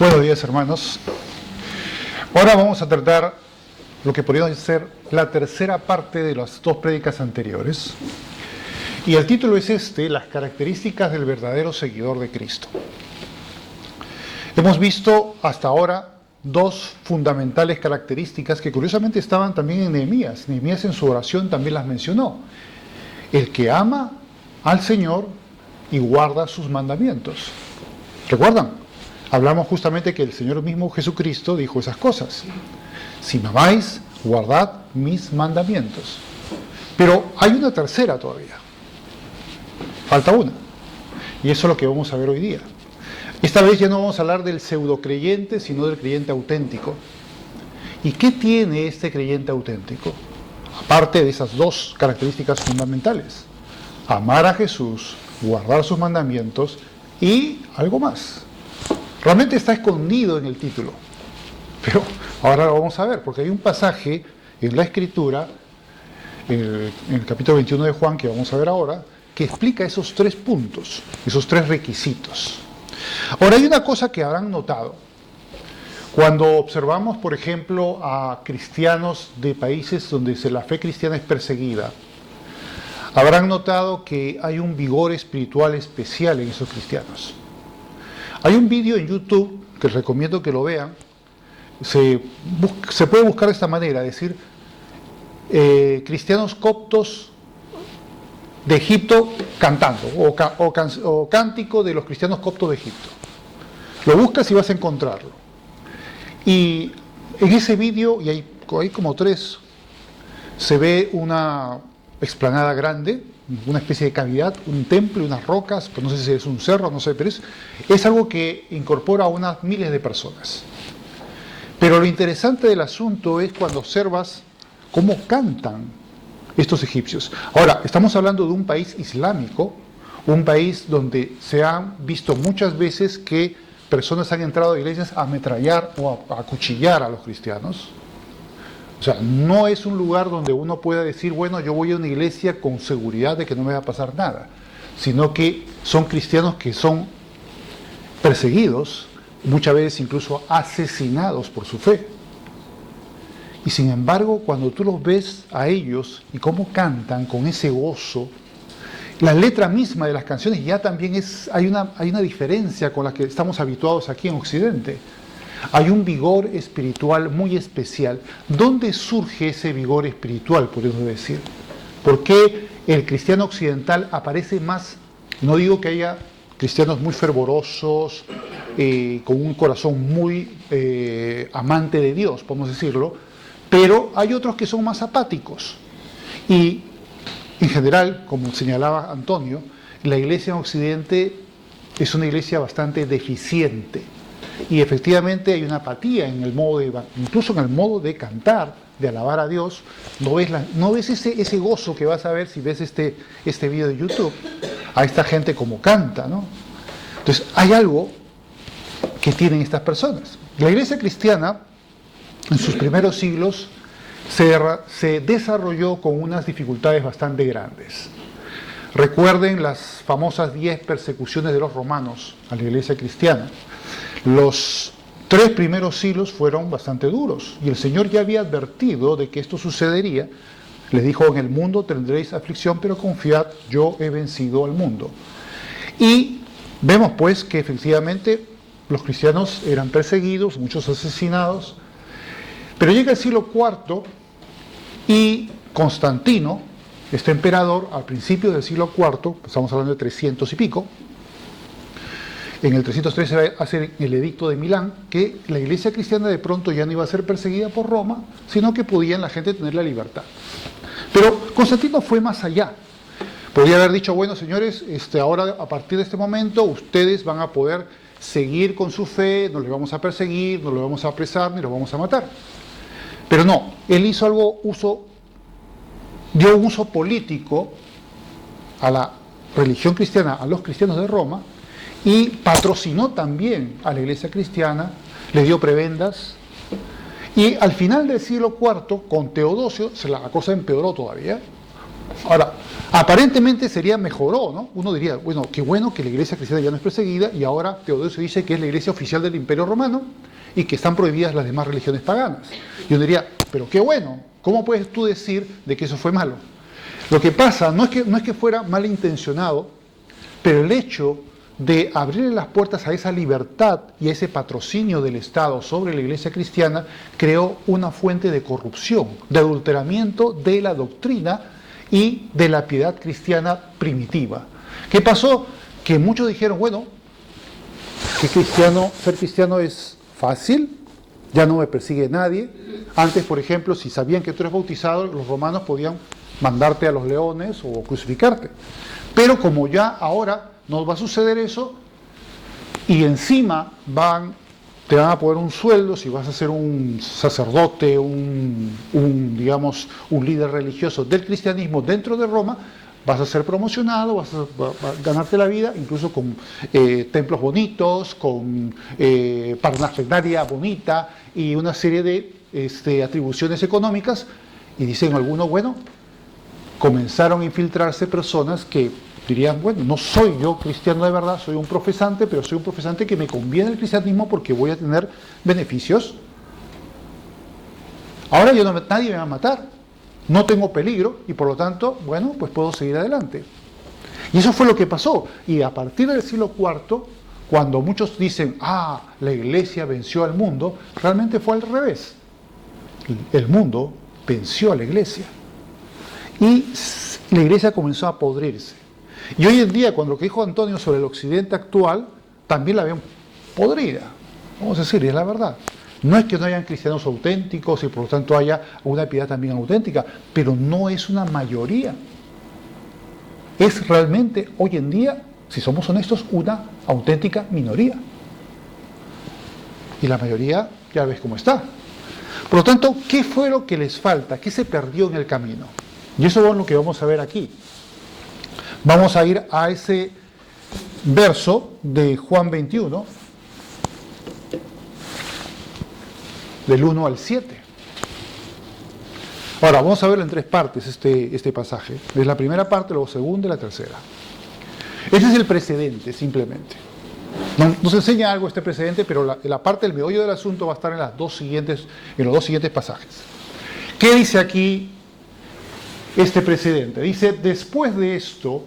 Buenos días, hermanos. Ahora vamos a tratar lo que podría ser la tercera parte de las dos prédicas anteriores. Y el título es las características del verdadero seguidor de Cristo. Hemos visto hasta ahora dos fundamentales características que curiosamente estaban también en Nehemías. Nehemías en su oración también las mencionó. El que ama al Señor y guarda sus mandamientos. ¿Recuerdan? Hablamos justamente que el Señor mismo Jesucristo dijo esas cosas. Si me amáis, guardad mis mandamientos. Pero hay una tercera todavía. Falta una. Y eso es lo que vamos a ver hoy día. Esta vez ya no vamos a hablar del pseudocreyente, sino del creyente auténtico. ¿Y qué tiene este creyente auténtico? Aparte de esas dos características fundamentales. Amar a Jesús, guardar sus mandamientos y algo más. Realmente está escondido en el título, pero ahora lo vamos a ver, porque hay un pasaje en la Escritura, en el capítulo 21 de Juan, que vamos a ver ahora, que explica esos tres puntos, esos tres requisitos. Ahora, hay una cosa que habrán notado. Cuando observamos, por ejemplo, a cristianos de países donde la fe cristiana es perseguida, habrán notado que hay un vigor espiritual especial en esos cristianos. Hay un vídeo en YouTube que les recomiendo que lo vean. Se puede buscar de esta manera, es decir, cristianos coptos de Egipto cantando, o cántico de los cristianos coptos de Egipto. Lo buscas y vas a encontrarlo. Y en ese vídeo, y hay como tres, se ve una explanada grande, una especie de cavidad, un templo, unas rocas, pues no sé si es un cerro, no sé, pero es algo que incorpora a unas miles de personas. Pero lo interesante del asunto es cuando observas cómo cantan estos egipcios. Ahora, estamos hablando de un país islámico, un país donde se han visto muchas veces que personas han entrado a iglesias a ametrallar o a acuchillar a los cristianos. O sea, no es un lugar donde uno pueda decir, bueno, yo voy a una iglesia con seguridad de que no me va a pasar nada, sino que son cristianos que son perseguidos, muchas veces incluso asesinados por su fe. Y sin embargo, cuando tú los ves a ellos y cómo cantan con ese gozo, la letra misma de las canciones ya también hay una diferencia con la que estamos habituados aquí en Occidente. Hay un vigor espiritual muy especial. ¿Dónde surge ese vigor espiritual, podemos decir? ¿Por qué el cristiano occidental aparece más? No digo que haya cristianos muy fervorosos, con un corazón muy amante de Dios, podemos decirlo, pero hay otros que son más apáticos. Y en general, como señalaba Antonio, la iglesia en Occidente es una iglesia bastante deficiente. Y efectivamente hay una apatía en el modo incluso en el modo de cantar, de alabar a Dios. No ves ese gozo que vas a ver si ves este video de YouTube, a esta gente como canta, ¿no? Entonces hay algo que tienen estas personas. La iglesia cristiana, en sus primeros siglos, se desarrolló con unas dificultades bastante grandes. Recuerden las famosas 10 persecuciones de los romanos a la iglesia cristiana. Los 3 primeros siglos fueron bastante duros y el Señor ya había advertido de que esto sucedería. Les dijo, en el mundo tendréis aflicción, pero confiad, yo he vencido al mundo. Y vemos pues que efectivamente los cristianos eran perseguidos, muchos asesinados, pero llega el siglo IV y Constantino, este emperador, al principio del siglo IV, estamos hablando de 300 y pico, en el 313 se va a hacer el edicto de Milán, que la iglesia cristiana de pronto ya no iba a ser perseguida por Roma, sino que podían la gente tener la libertad. Pero Constantino fue más allá. Podría haber dicho, bueno, señores, ahora a partir de este momento ustedes van a poder seguir con su fe, no les vamos a perseguir, no los vamos a apresar, ni los vamos a matar. Pero no, él hizo dio un uso político a la religión cristiana, a los cristianos de Roma, y patrocinó también a la iglesia cristiana, le dio prebendas, y al final del siglo IV, con Teodosio, la cosa empeoró todavía, Ahora, aparentemente mejoró, ¿no? Uno diría, bueno, qué bueno que la iglesia cristiana ya no es perseguida y ahora Teodosio dice que es la iglesia oficial del Imperio Romano y que están prohibidas las demás religiones paganas. Y uno diría, pero qué bueno, ¿cómo puedes tú decir de que eso fue malo? Lo que pasa no es que fuera malintencionado, pero el hecho de abrirle las puertas a esa libertad y a ese patrocinio del Estado sobre la iglesia cristiana creó una fuente de corrupción, de adulteramiento de la doctrina y de la piedad cristiana primitiva. ¿Qué pasó? Que muchos dijeron, bueno, que ser cristiano es fácil, ya no me persigue nadie. Antes, por ejemplo, si sabían que tú eres bautizado, los romanos podían mandarte a los leones o crucificarte. Pero como ya ahora no va a suceder eso, y encima te van a poner un sueldo si vas a ser un sacerdote, digamos, un líder religioso del cristianismo dentro de Roma, vas a ser promocionado, vas a ganarte la vida, incluso con templos bonitos, con parnafernalia bonita y una serie de atribuciones económicas. Y dicen algunos, bueno, comenzaron a infiltrarse personas que dirían, bueno, no soy yo cristiano de verdad, soy un profesante, pero soy un profesante que me conviene el cristianismo porque voy a tener beneficios. Ahora nadie me va a matar, no tengo peligro y por lo tanto, bueno, pues puedo seguir adelante. Y eso fue lo que pasó. Y a partir del siglo IV, cuando muchos dicen, la iglesia venció al mundo, realmente fue al revés. El mundo venció a la iglesia. Y la iglesia comenzó a podrirse. Y hoy en día, cuando lo que dijo Antonio sobre el occidente actual, también la ven podrida. Vamos a decir, y es la verdad. No es que no hayan cristianos auténticos y por lo tanto haya una piedad también auténtica, pero no es una mayoría. Es realmente, hoy en día, si somos honestos, una auténtica minoría. Y la mayoría ya ves cómo está. Por lo tanto, ¿qué fue lo que les falta? ¿Qué se perdió en el camino? Y eso es lo que vamos a ver aquí. Vamos a ir a ese verso de Juan 21, del 1 al 7. Ahora, vamos a verlo en tres partes este pasaje. Es la primera parte, luego segunda y la tercera. Ese es el precedente, simplemente. Nos enseña algo este precedente, pero la parte del meollo del asunto va a estar en los dos siguientes pasajes. ¿Qué dice aquí este precedente? Dice, después de esto,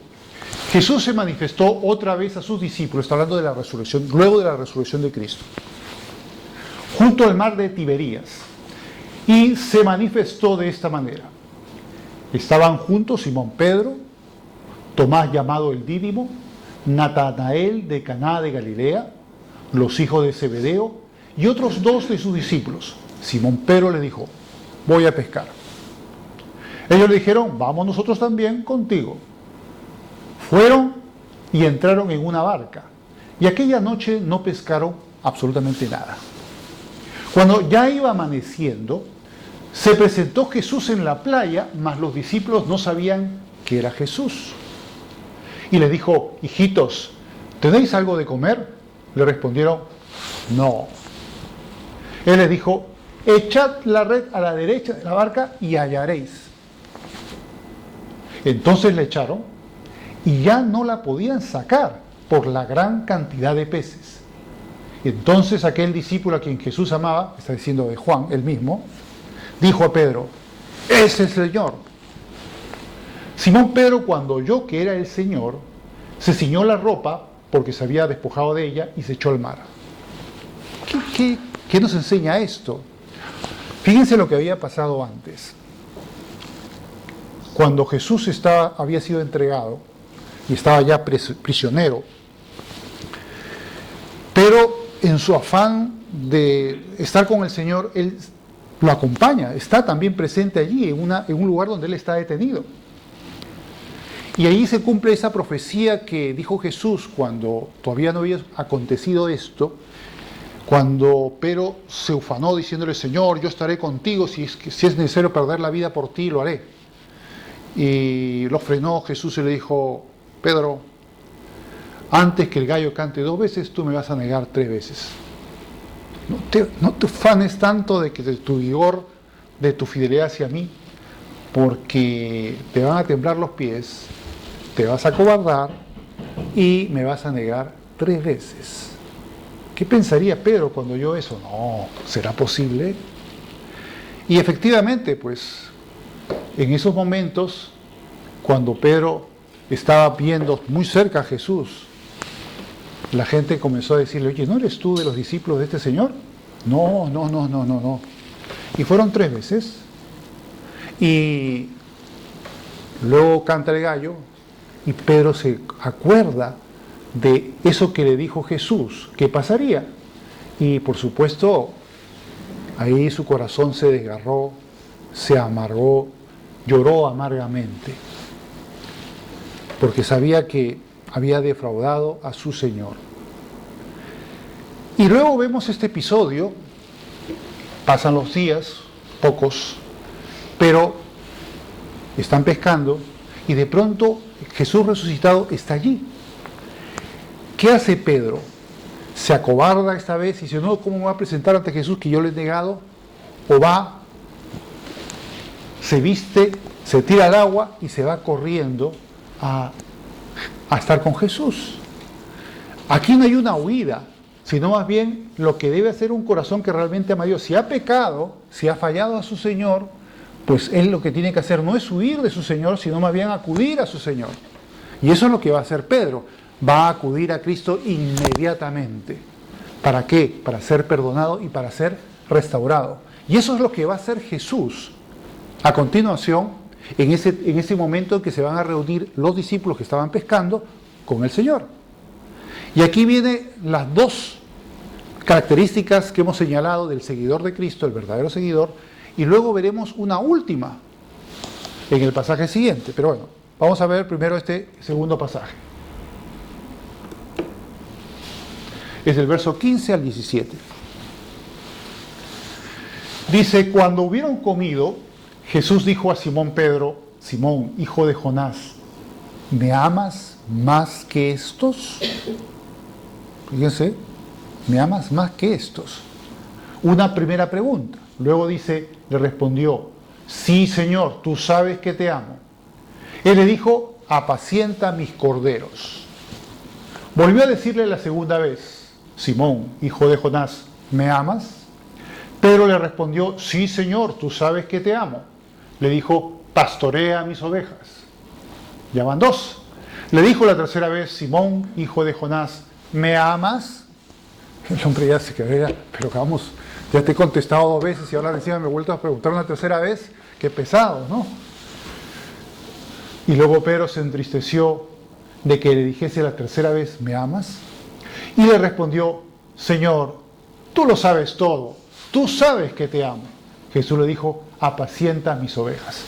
Jesús se manifestó otra vez a sus discípulos, está hablando de la resurrección, luego de la resurrección de Cristo, junto al mar de Tiberías, y se manifestó de esta manera. Estaban juntos Simón Pedro, Tomás llamado el Dídimo, Natanael de Caná de Galilea, los hijos de Zebedeo y otros dos de sus discípulos. Simón Pedro le dijo, voy a pescar. Ellos le dijeron, vamos nosotros también contigo. Fueron y entraron en una barca, y aquella noche no pescaron absolutamente nada. Cuando ya iba amaneciendo, se presentó Jesús en la playa, mas los discípulos no sabían que era Jesús. Y les dijo, hijitos, ¿tenéis algo de comer? Le respondieron, no. Él les dijo, echad la red a la derecha de la barca y hallaréis. Entonces le echaron y ya no la podían sacar por la gran cantidad de peces. Entonces aquel discípulo a quien Jesús amaba, está diciendo de Juan, el mismo, dijo a Pedro, ¡es el Señor! Simón Pedro, cuando oyó que era el Señor, se ciñó la ropa porque se había despojado de ella y se echó al mar. ¿Qué nos enseña esto? Fíjense lo que había pasado antes. Cuando Jesús había sido entregado y estaba ya prisionero, pero en su afán de estar con el Señor, Él lo acompaña, está también presente allí, en un lugar donde Él está detenido. Y ahí se cumple esa profecía que dijo Jesús cuando todavía no había acontecido esto, cuando Pedro se ufanó diciéndole, Señor, yo estaré contigo, si es necesario perder la vida por ti, lo haré. Y lo frenó Jesús y le dijo, Pedro, antes que el gallo cante 2 veces, tú me vas a negar 3 veces. No te ufanes tanto de tu vigor, de tu fidelidad hacia mí, porque te van a temblar los pies, te vas a acobardar y me vas a negar 3 veces. ¿Qué pensaría Pedro cuando oyó eso? No, ¿será posible? Y efectivamente, pues, en esos momentos, cuando Pedro estaba viendo muy cerca a Jesús, la gente comenzó a decirle, oye, ¿no eres tú de los discípulos de este Señor? No. Y fueron 3 veces. Y luego canta el gallo y Pedro se acuerda de eso que le dijo Jesús, que pasaría. Y por supuesto, ahí su corazón se desgarró, se amargó, lloró amargamente, porque sabía que había defraudado a su Señor. Y luego vemos este episodio, pasan los días, pocos, pero están pescando y de pronto Jesús resucitado está allí. ¿Qué hace Pedro? ¿Se acobarda esta vez y dice, no, cómo me va a presentar ante Jesús que yo le he negado? ¿O va, se viste, se tira al agua y se va corriendo a estar con Jesús? Aquí no hay una huida, sino más bien lo que debe hacer un corazón que realmente ama a Dios. Si ha pecado, si ha fallado a su Señor, pues él lo que tiene que hacer no es huir de su Señor, sino más bien acudir a su Señor. Y eso es lo que va a hacer Pedro. Va a acudir a Cristo inmediatamente. ¿Para qué? Para ser perdonado y para ser restaurado. Y eso es lo que va a hacer Jesús a continuación, en ese momento en que se van a reunir los discípulos que estaban pescando con el Señor. Y aquí vienen las 2 características que hemos señalado del seguidor de Cristo, el verdadero seguidor, y luego veremos una última en el pasaje siguiente. Pero bueno, vamos a ver primero este segundo pasaje. Es del verso 15 al 17. Dice, cuando hubieron comido, Jesús dijo a Simón Pedro, Simón, hijo de Jonás, ¿me amas más que estos? Fíjense, ¿me amas más que estos? Una primera pregunta. Luego dice, le respondió, sí, Señor, tú sabes que te amo. Él le dijo, apacienta mis corderos. Volvió a decirle la segunda vez, Simón, hijo de Jonás, ¿me amas? Pedro le respondió, sí, Señor, tú sabes que te amo. Le dijo, pastorea mis ovejas. Ya van 2. Le dijo la tercera vez, Simón, hijo de Jonás, ¿me amas? El hombre ya se quedó, pero vamos, ya te he contestado 2 veces y ahora encima me he vuelto a preguntar una tercera vez. Qué pesado, ¿no? Y luego Pedro se entristeció de que le dijese la tercera vez, ¿me amas? Y le respondió, Señor, tú lo sabes todo, tú sabes que te amo. Jesús le dijo, apacienta mis ovejas.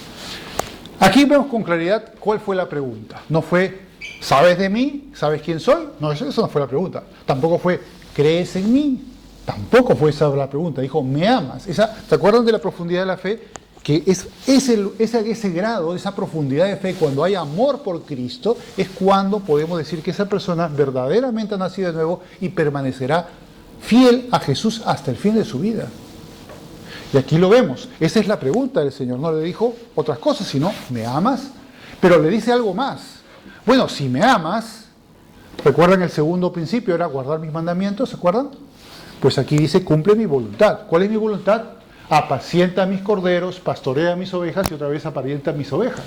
Aquí vemos con claridad cuál fue la pregunta. No fue, ¿sabes de mí? ¿Sabes quién soy? No, eso no fue la pregunta. Tampoco fue, ¿crees en mí? Tampoco fue esa la pregunta. Dijo, ¿me amas? ¿Se acuerdan de la profundidad de la fe? Que ese grado, esa profundidad de fe, cuando hay amor por Cristo, es cuando podemos decir que esa persona verdaderamente ha nacido de nuevo y permanecerá fiel a Jesús hasta el fin de su vida. Y aquí lo vemos. Esa es la pregunta del Señor. No le dijo otras cosas, sino, ¿me amas? Pero le dice algo más. Bueno, si me amas, ¿recuerdan el segundo principio? Era guardar mis mandamientos, ¿se acuerdan? Pues aquí dice, cumple mi voluntad. ¿Cuál es mi voluntad? Apacienta mis corderos, pastorea mis ovejas y otra vez apacienta mis ovejas.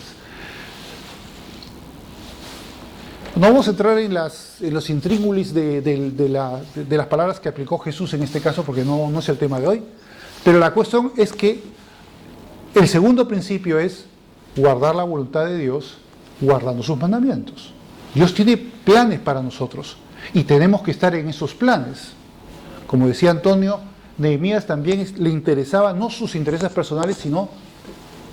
No vamos a entrar en los intríngulis de las palabras que aplicó Jesús en este caso, porque no es el tema de hoy. Pero la cuestión es que el segundo principio es guardar la voluntad de Dios, guardando sus mandamientos. Dios tiene planes para nosotros y tenemos que estar en esos planes. Como decía Antonio, Nehemías también le interesaba no sus intereses personales, sino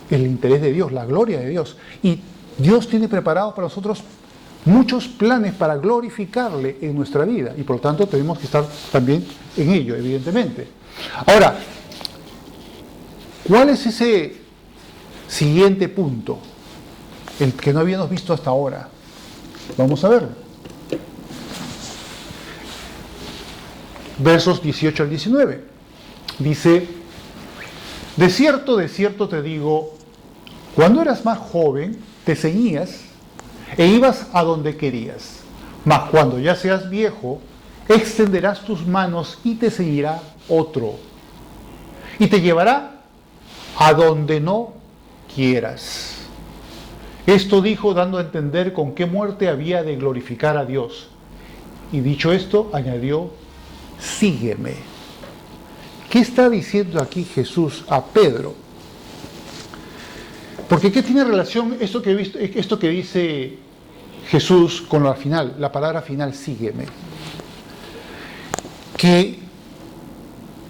el interés de Dios, la gloria de Dios. Y Dios tiene preparado para nosotros muchos planes para glorificarle en nuestra vida. Y por lo tanto tenemos que estar también en ello, evidentemente. Ahora, ¿cuál es ese siguiente punto? El que no habíamos visto hasta ahora. Vamos a verlo. Versos 18 al 19. Dice, de cierto te digo, Cuando eras más joven, te ceñías e ibas a donde querías. Mas cuando ya seas viejo, extenderás tus manos y te ceñirá otro. Y te llevará a donde no quieras. Esto dijo dando a entender con qué muerte había de glorificar a Dios. Y dicho esto, añadió, sígueme. ¿Qué está diciendo aquí Jesús a Pedro? Porque ¿qué tiene relación esto que dice Jesús con la final, la palabra final, sígueme? Que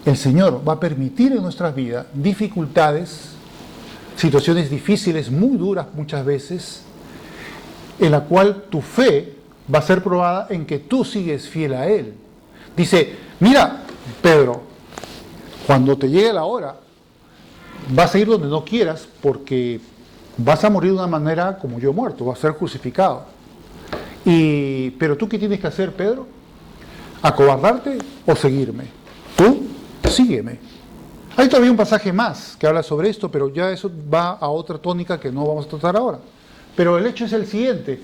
el Señor va a permitir en nuestras vidas dificultades, situaciones difíciles, muy duras muchas veces, en la cual tu fe va a ser probada en que tú sigues fiel a Él. Dice, mira, Pedro, cuando te llegue la hora, vas a ir donde no quieras porque vas a morir de una manera como yo he muerto, vas a ser crucificado. Pero tú, ¿qué tienes que hacer, Pedro? ¿Acobardarte o seguirme? Tú, sígueme. Hay todavía un pasaje más que habla sobre esto, pero ya eso va a otra tónica que no vamos a tratar ahora. Pero el hecho es el siguiente.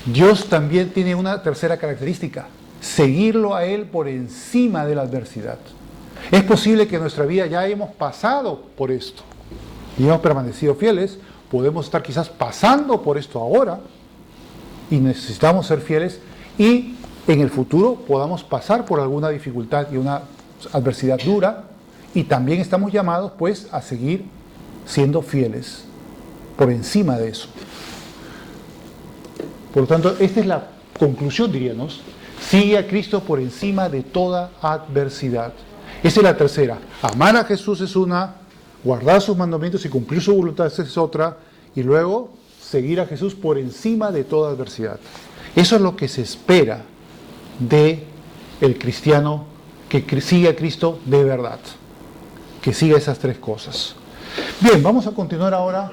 Dios también tiene una tercera característica, seguirlo a Él por encima de la adversidad. Es posible que en nuestra vida ya hemos pasado por esto y hemos permanecido fieles, podemos estar quizás pasando por esto ahora y necesitamos ser fieles y en el futuro podamos pasar por alguna dificultad y una adversidad dura y también estamos llamados pues a seguir siendo fieles por encima de eso. Por lo tanto, esta es la conclusión, diríamos, sigue a Cristo por encima de toda adversidad. Esa es la tercera. Amar a Jesús es una, guardar sus mandamientos y cumplir su voluntad es otra, y luego seguir a Jesús por encima de toda adversidad. Eso es lo que se espera de el cristiano que sigue a Cristo de verdad, que siga esas tres cosas. Bien, vamos a continuar ahora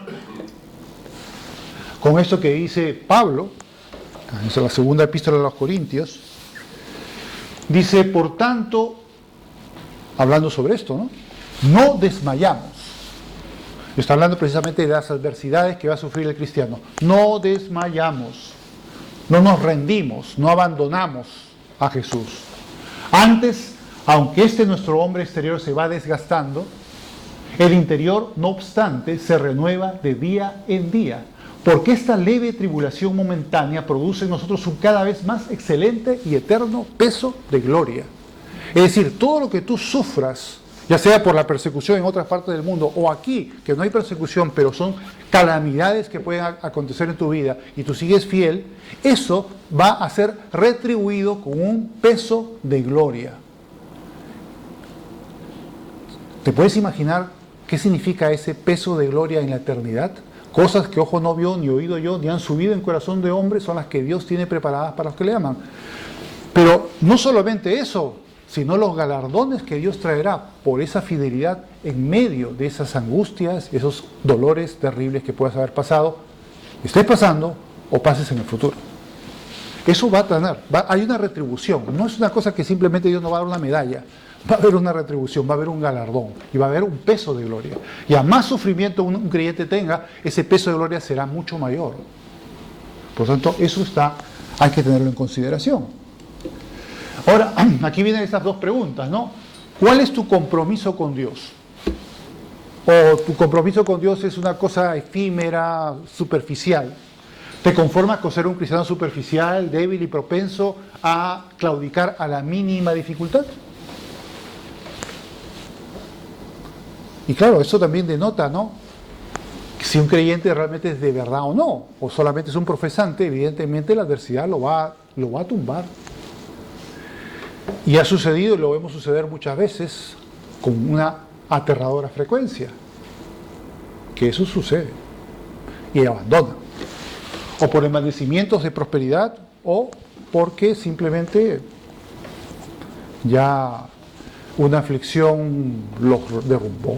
con esto que dice Pablo, en la segunda epístola de los Corintios. Dice, por tanto, hablando sobre esto, no desmayamos. Está hablando precisamente de las adversidades que va a sufrir el cristiano. No desmayamos, no nos rendimos, no abandonamos a Jesús. Antes, aunque nuestro hombre exterior se va desgastando, el interior, no obstante, se renueva de día en día, porque esta leve tribulación momentánea produce en nosotros un cada vez más excelente y eterno peso de gloria. Es decir, todo lo que tú sufras, ya sea por la persecución en otras partes del mundo o aquí, que no hay persecución, pero son calamidades que pueden acontecer en tu vida y tú sigues fiel, eso va a ser retribuido con un peso de gloria. ¿Te puedes imaginar qué significa ese peso de gloria en la eternidad? Cosas que ojo no vio, ni oído yo, ni han subido en corazón de hombre, son las que Dios tiene preparadas para los que le aman. Pero no solamente eso, sino los galardones que Dios traerá por esa fidelidad en medio de esas angustias, esos dolores terribles que puedas haber pasado, estés pasando o pases en el futuro. Eso va a tener, hay una retribución, no es una cosa que simplemente Dios nos va a dar una medalla, va a haber una retribución, va a haber un galardón y va a haber un peso de gloria. Y a más sufrimiento un creyente tenga, ese peso de gloria será mucho mayor. Por lo tanto, eso hay que tenerlo en consideración. Ahora, aquí vienen estas dos preguntas, ¿no? ¿Cuál es tu compromiso con Dios? ¿O tu compromiso con Dios es una cosa efímera, superficial? ¿Te conformas con ser un cristiano superficial, débil y propenso a claudicar a la mínima dificultad? Y claro, eso también denota, ¿no?, si un creyente realmente es de verdad o no, o solamente es un profesante. Evidentemente la adversidad lo va a tumbar. Y ha sucedido, y lo vemos suceder muchas veces, con una aterradora frecuencia, que eso sucede, y abandona. O por envanecimientos de prosperidad, o porque simplemente ya una aflicción los derrumbó,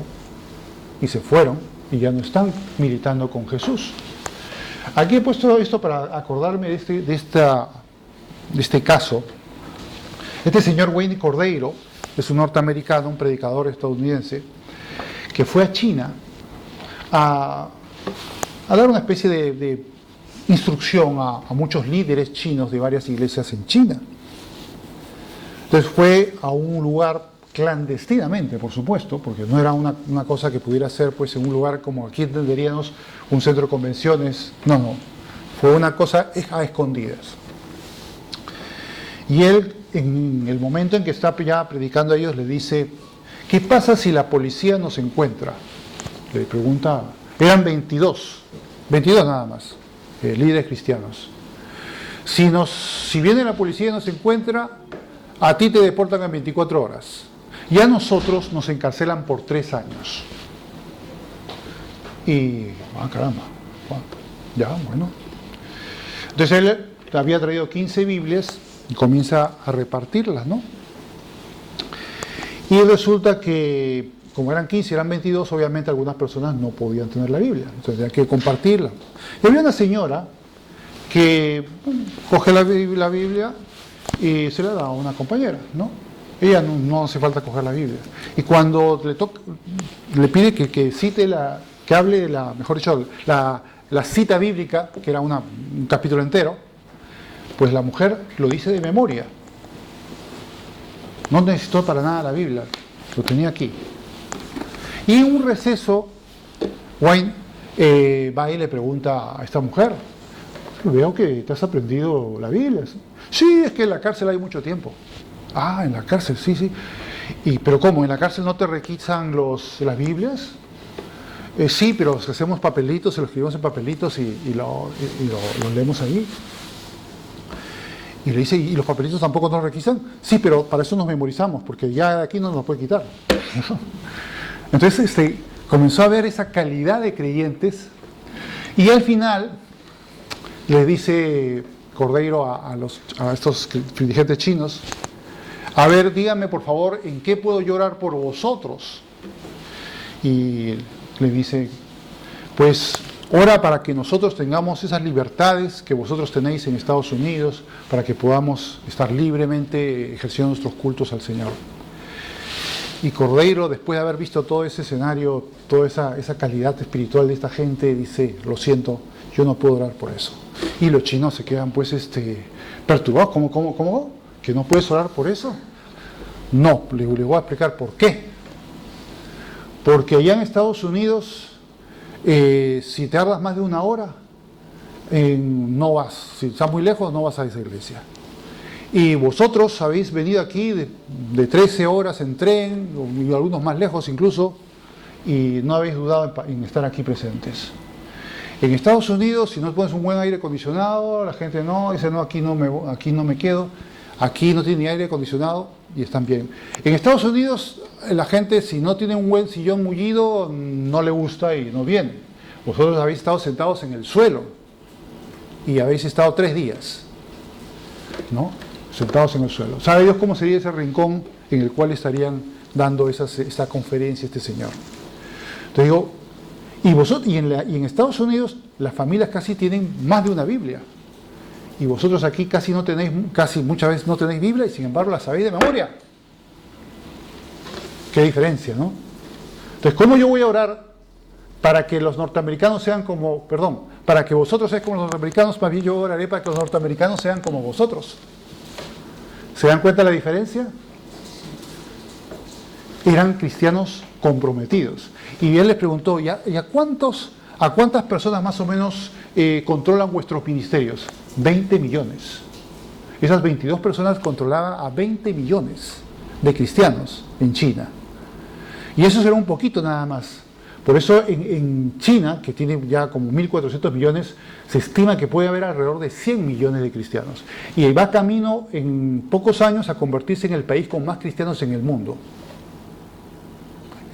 y se fueron, y ya no están militando con Jesús. Aquí he puesto esto para acordarme de este caso. Este señor Wayne Cordeiro es un norteamericano, un predicador estadounidense, que fue a China a a dar una especie de instrucción a muchos líderes chinos de varias iglesias en China. Entonces fue a un lugar clandestinamente, por supuesto, porque no era una cosa que pudiera ser pues en un lugar como aquí entenderíamos un centro de convenciones. No, fue una cosa a escondidas. Y él, en el momento en que está ya predicando a ellos, le dice: ¿qué pasa si la policía nos encuentra? Le pregunta. Eran 22 nada más, líderes cristianos. Si viene la policía y nos encuentra, a ti te deportan en 24 horas. Y a nosotros nos encarcelan por 3 años. Y, caramba, ya, bueno. Entonces él había traído 15 Biblias y comienza a repartirlas, ¿no? Y resulta que, como eran 15, eran 22, obviamente algunas personas no podían tener la Biblia, entonces tenía que compartirla. Y había una señora que coge la Biblia y se la da a una compañera, ¿no? Ella no hace falta coger la Biblia. Y cuando le pide que cite que hable mejor dicho, la cita bíblica, que era un capítulo entero, pues la mujer lo dice de memoria. No necesitó para nada la Biblia, lo tenía aquí. Y en un receso, Wayne va y le pregunta a esta mujer: veo que te has aprendido la Biblia. Sí, es que en la cárcel hay mucho tiempo. Ah, en la cárcel, sí. ¿Pero cómo? ¿En la cárcel no te requisan las Biblias? Sí, pero hacemos papelitos, se lo escribimos en papelitos y lo leemos ahí. Y le dice: ¿y los papelitos tampoco nos requisan? Sí, pero para eso nos memorizamos, porque ya de aquí no nos lo puede quitar. Entonces comenzó a ver esa calidad de creyentes, y al final le dice Cordeiro a estos dirigentes chinos: a ver, díganme por favor, ¿en qué puedo yo orar por vosotros? Y le dice: pues ora para que nosotros tengamos esas libertades que vosotros tenéis en Estados Unidos, para que podamos estar libremente ejerciendo nuestros cultos al Señor. Y Cordeiro, después de haber visto todo ese escenario, toda esa calidad espiritual de esta gente, dice: lo siento, yo no puedo orar por eso. Y los chinos se quedan pues perturbados. ¿Cómo? ¿Que no puedes orar por eso? No, le voy a explicar por qué. Porque allá en Estados Unidos, si te tardas más de 1 hora, no vas. Si estás muy lejos, no vas a esa iglesia. Y vosotros habéis venido aquí de 13 horas en tren, y algunos más lejos incluso, y no habéis dudado en estar aquí presentes. En Estados Unidos, si no pones un buen aire acondicionado, la gente dice: no, aquí no me quedo. Aquí no tiene ni aire acondicionado y están bien. En Estados Unidos, la gente, si no tiene un buen sillón mullido, no le gusta y no viene. Vosotros habéis estado sentados en el suelo y habéis estado 3 días, ¿no? Sentados en el suelo. ¿Sabe Dios cómo sería ese rincón en el cual estarían dando esa conferencia este señor? Entonces digo, y en Estados Unidos las familias casi tienen más de una Biblia. Y vosotros aquí casi muchas veces no tenéis Biblia, y sin embargo la sabéis de memoria. Qué diferencia, ¿no? Entonces, ¿cómo yo voy a orar para que los norteamericanos para que vosotros seáis como los norteamericanos? Más bien yo oraré para que los norteamericanos sean como vosotros. ¿Se dan cuenta de la diferencia? Eran cristianos comprometidos. Y él les preguntó: ¿y a cuántas personas más o menos controlan vuestros ministerios? 20 millones. Esas 22 personas controlaban a 20 millones de cristianos en China. Y eso será un poquito nada más. Por eso en China, que tiene ya como 1.400 millones, se estima que puede haber alrededor de 100 millones de cristianos. Y va camino en pocos años a convertirse en el país con más cristianos en el mundo.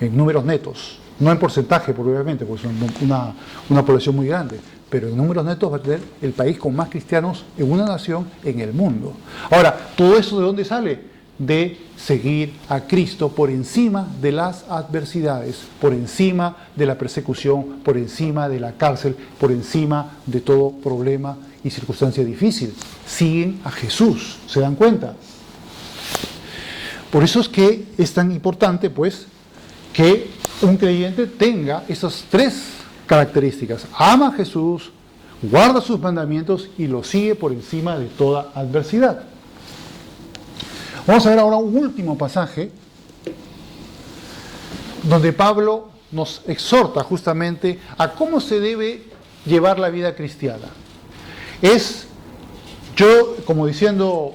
En números netos. No en porcentaje, obviamente, porque es una población muy grande. Pero en números netos va a tener el país con más cristianos en una nación en el mundo. Ahora, ¿todo eso de dónde sale? De seguir a Cristo por encima de las adversidades, por encima de la persecución, por encima de la cárcel, por encima de todo problema y circunstancia difícil. Siguen a Jesús, ¿se dan cuenta? Por eso es que es tan importante, pues, que un creyente tenga esos 3 características. Ama a Jesús, guarda sus mandamientos y lo sigue por encima de toda adversidad. Vamos a ver ahora un último pasaje donde Pablo nos exhorta justamente a cómo se debe llevar la vida cristiana. Yo, como diciendo,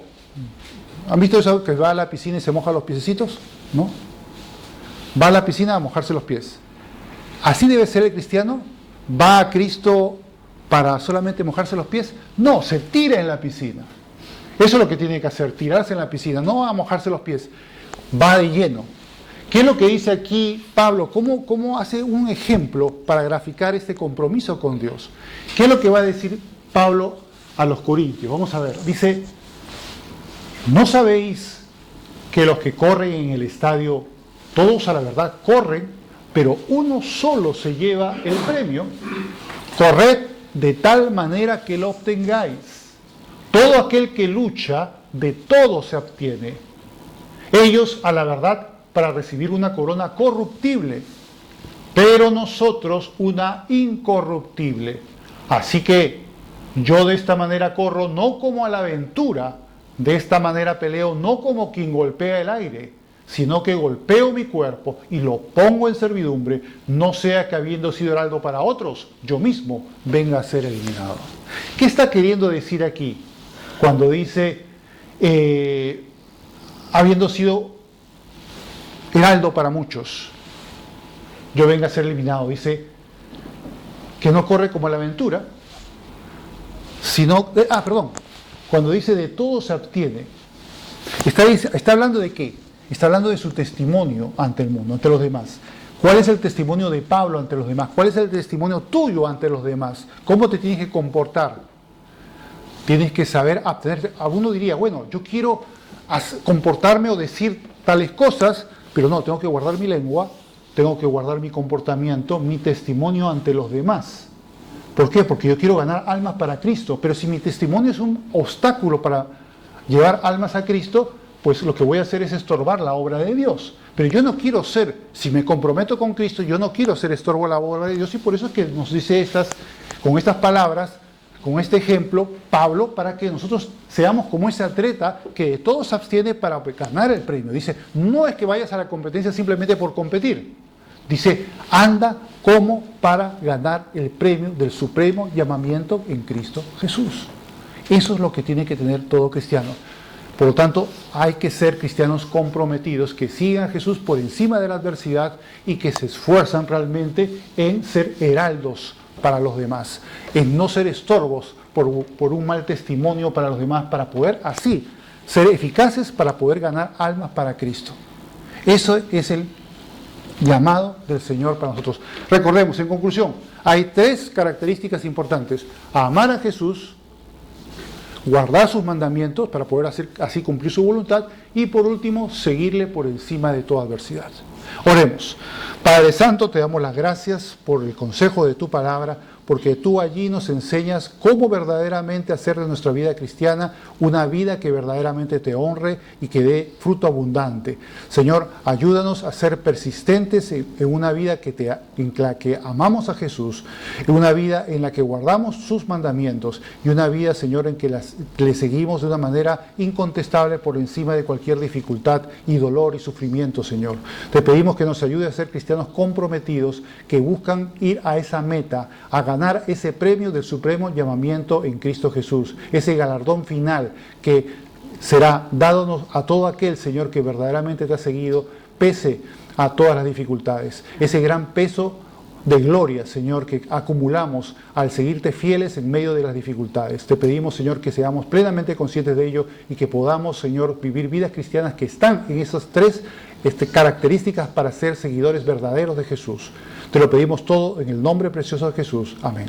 ¿han visto eso que va a la piscina y se moja los piececitos? ¿No? Va a la piscina a mojarse los pies. ¿Así debe ser el cristiano? ¿Va a Cristo para solamente mojarse los pies? No, se tira en la piscina. Eso es lo que tiene que hacer, tirarse en la piscina, no a mojarse los pies. Va de lleno. ¿Qué es lo que dice aquí Pablo? ¿Cómo hace un ejemplo para graficar este compromiso con Dios? ¿Qué es lo que va a decir Pablo a los corintios? Vamos a ver. Dice, ¿no sabéis que los que corren en el estadio, todos a la verdad corren, pero uno solo se lleva el premio? Corred de tal manera que lo obtengáis. Todo aquel que lucha, de todo se abstiene. Ellos, a la verdad, para recibir una corona corruptible, pero nosotros una incorruptible. Así que yo de esta manera corro, no como a la aventura, de esta manera peleo, no como quien golpea el aire, sino que golpeo mi cuerpo y lo pongo en servidumbre, no sea que habiendo sido heraldo para otros, yo mismo venga a ser eliminado. ¿Qué está queriendo decir aquí? Cuando dice, habiendo sido heraldo para muchos, yo venga a ser eliminado. Dice que no corre como la aventura, sino... cuando dice de todo se abstiene, está hablando de qué? Está hablando de su testimonio ante el mundo, ante los demás. ¿Cuál es el testimonio de Pablo ante los demás? ¿Cuál es el testimonio tuyo ante los demás? ¿Cómo te tienes que comportar? Tienes que saber abstenerte. Alguno diría, bueno, yo quiero comportarme o decir tales cosas, pero no, tengo que guardar mi lengua, tengo que guardar mi comportamiento, mi testimonio ante los demás. ¿Por qué? Porque yo quiero ganar almas para Cristo, pero si mi testimonio es un obstáculo para llevar almas a Cristo, pues lo que voy a hacer es estorbar la obra de Dios. Pero yo no quiero ser, si me comprometo con Cristo, yo no quiero ser estorbo a la obra de Dios, y por eso es que nos dice con estas palabras, con este ejemplo, Pablo, para que nosotros seamos como ese atleta que de todo se abstiene para ganar el premio. Dice, no es que vayas a la competencia simplemente por competir. Dice, anda como para ganar el premio del supremo llamamiento en Cristo Jesús. Eso es lo que tiene que tener todo cristiano. Por lo tanto, hay que ser cristianos comprometidos, que sigan a Jesús por encima de la adversidad y que se esfuerzan realmente en ser heraldos para los demás, en no ser estorbos por un mal testimonio para los demás, para poder así ser eficaces para poder ganar almas para Cristo. Eso es el llamado del Señor para nosotros. Recordemos, en conclusión, hay 3 características importantes: amar a Jesús, guardar sus mandamientos para poder así cumplir su voluntad, y por último, seguirle por encima de toda adversidad. Oremos. Padre Santo, te damos las gracias por el consejo de tu palabra, porque tú allí nos enseñas cómo verdaderamente hacer de nuestra vida cristiana una vida que verdaderamente te honre y que dé fruto abundante. Señor, ayúdanos a ser persistentes en una vida en la que amamos a Jesús, en una vida en la que guardamos sus mandamientos, y una vida, Señor, en que le seguimos de una manera incontestable por encima de cualquier dificultad y dolor y sufrimiento, Señor. Te pedimos que nos ayude a ser cristianos comprometidos, que buscan ir a esa meta, a ganar ese premio del supremo llamamiento en Cristo Jesús, ese galardón final que será dado a todo aquel, Señor, que verdaderamente te ha seguido, pese a todas las dificultades. Ese gran peso de gloria, Señor, que acumulamos al seguirte fieles en medio de las dificultades. Te pedimos, Señor, que seamos plenamente conscientes de ello y que podamos, Señor, vivir vidas cristianas que están en esas 3 características para ser seguidores verdaderos de Jesús. Te lo pedimos todo en el nombre precioso de Jesús. Amén.